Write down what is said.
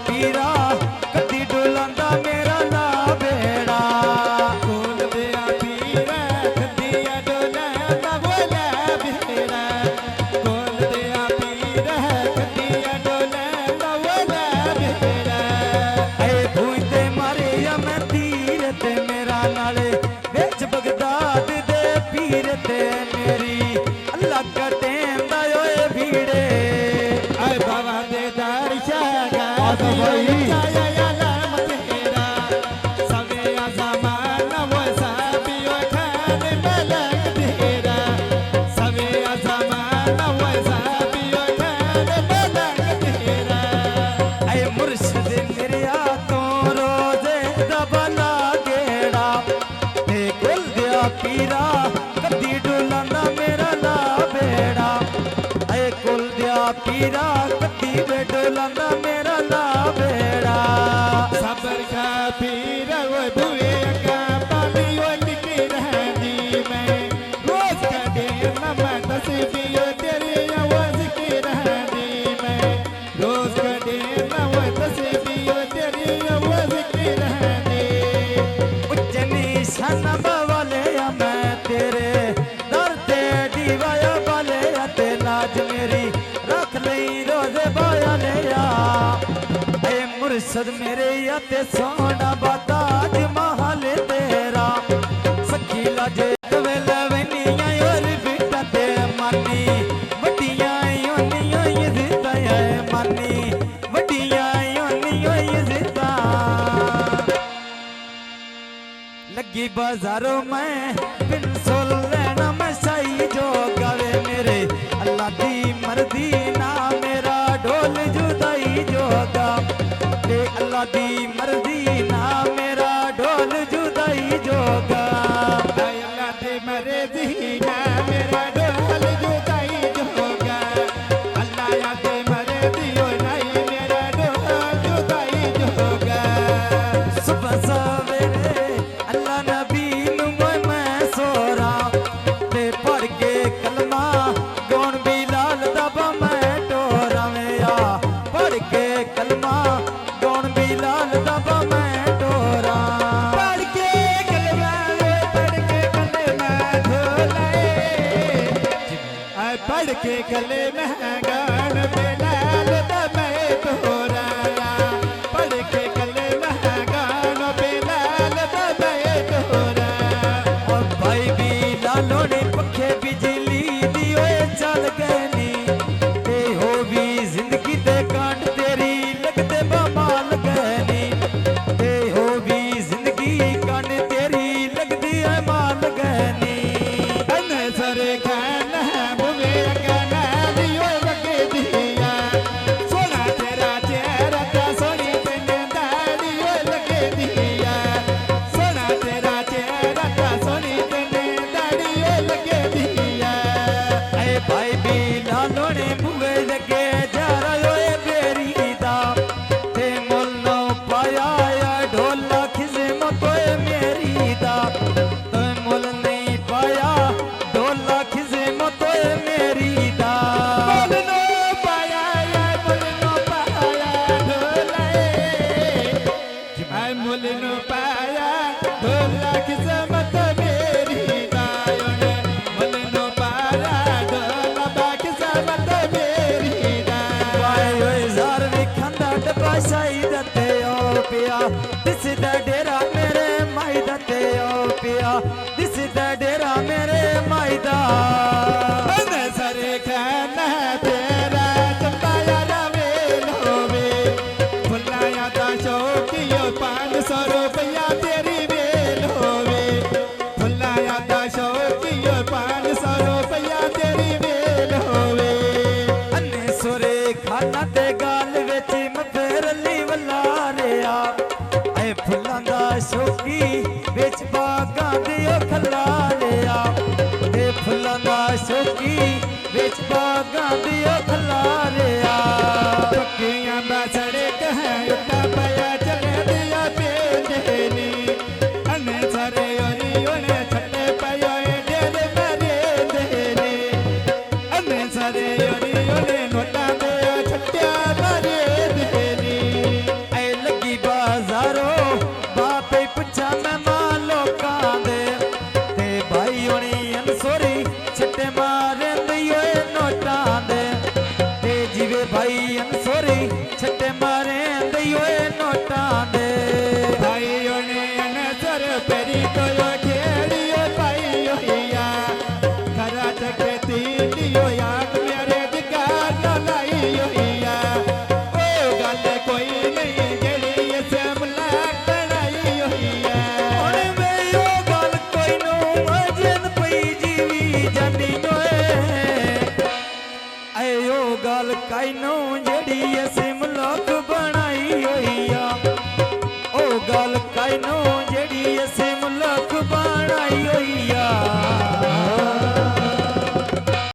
पीरा कदी डोलांदा मेरा ला बेड़ा कोल दिया पीरा कदिया डोलांदा बोला बेड़ा कोल दिया पीरा कदिया डोलांदा बोला बेड़ा ऐ भूते मारे या मैं तीर ते मेरा नाले बेच बगदाद दे पीर ते मेरी अल्लाह कटेंदा ओए भीड़े ऐ बाबा दे दर्शन भाई छाया लाम तेरा सवे ज़मान वो साबियो खान मलक तेरा सवे ज़मान वो साबियो खान मलक तेरा ऐ मुर्शिद मेरे हाथों रोजे दबला गेड़ा ते कुल दिया पीरा कदी डोलांदा मेरा ला बेड़ा ऐ कुल दिया पीरा कदी वे डोलांदा मेरा ला बेड़ा सबर का पीर वो बुए का पानी वो टिकी रहनी मैं रोज का दिन मैं तस्बीह तेरी आवाज की रहनी मैं रोज का दिन मैं तस्बीह तेरी आवाज की रहनी उज्जनी सन बवाले या मैं तेरे दर ते दीवाया वाले या ते लाज मेरी रख लई रोजे बाया ले या ऐ मुर्शद मेरे या ते सोना बाताज महल तेरा सखी लाजे तवे लवनिया और बिटा ते मानी वडियां योनियां इज़्ज़तां ऐ मानी वडियां योनियां इज़्ज़तां लगी बाजारों में बिन सोल लेना मैं सही जो गावे मेरे अल्लाह दी मर्जी ना मेरा ढोल जुदाई जोगा ते अल्लाह दी मर्जी ना मेरा ढोल जुदाई जोगा अल्लाह दे मरे दीना मेरा ढोल जुदाई जोगा अल्लाह या दे मरे दियो नहीं मेरा ढोल जुदाई जोगा सुबह सवेरे अल्लाह नबी नू मैं सोरा ते पढ़ के कलमा गौन बिलाल दबा मैं टोरा मेया पढ़ के कलमा गौन बिलाल दबा मैं टोरा पढ़ के कलमा ढोलाए पढ़ के कलमा गान बिलाल दबा टोरा पढ़ के कलमा गान बिलाल दबा टोरा और भाई बिलालों ने पखे बिजली दियो चल गए नी ते हो भी जिंदगी दे कांड तेरी लगते बमाल गए नी ते हो भी जिंदगी कांड तेरी लगती है माल गए नी सरे खाना बुवे गाना दियो लगे दिया सोना तेरा चेहरा का सोनी तेने दाड़ियो लगे दिया सोना तेरा चेहरा का सोनी तेने दाड़ियो लगे दिया ऐ भाई बिलालों ने मुए लगे जा रहे बेरी दा ते मुल न पाया या ढोला खिजमत मेरी दा ते मुल नहीं पाया ढोला खिजमत मेरी दा बोल नो पाया ढोलाए आई मुल नो पाया ढोला किस्मत मेरी दायों मुल नो पाया ढोला किस्मत मेरी वायो जार विखंदा डब्बा शाही दते ओ पिया दिस दा डेरा मेरे माई दते ओ पिया दिस दा डेरा मेरे माई दा सरे खाना तेरा चंपाया रावेल होवे फुलाया दा शौकियो 500 रुपया तेरी वेल होवे फुलाया दा शौकियो 500 रुपया तेरी वेल होवे अन्ने सुरे खाना ते गाल विच मफेरली वल्ला रिया ऐ फुल्लां दा शौकी विच बागां दे खला रिया ते फुल्लां दा शौकी विच बागां दे खला रिया पक्कियां बसड़े कहाँ उठा पाया चले दिया पेंजनी अन्ने सरे ओरी ओने छटे पाया डेर मरे देने अन्ने सरे ओरी ओने नोटा दे छट्या मरे देनी भाई अनसोरी छट्टे मारे दइयोए नोटां दे भाइयों ने नजर पेरी तो यो खेड़ियो पाइयो या खरा चकती दियो याद मेरे दिकार न लाइयो या ओ गल कोई नहीं जेड़ी इसे मलाक बनाइयो या हुण वे ओ गल कोई नो अजन पई जीवी जानियो ऐ ओ गल काइनो जेड़ी असीं मलाक बनाई होई आ ओ गल काइनो जेड़ी असीं मलाक बनाई होई आ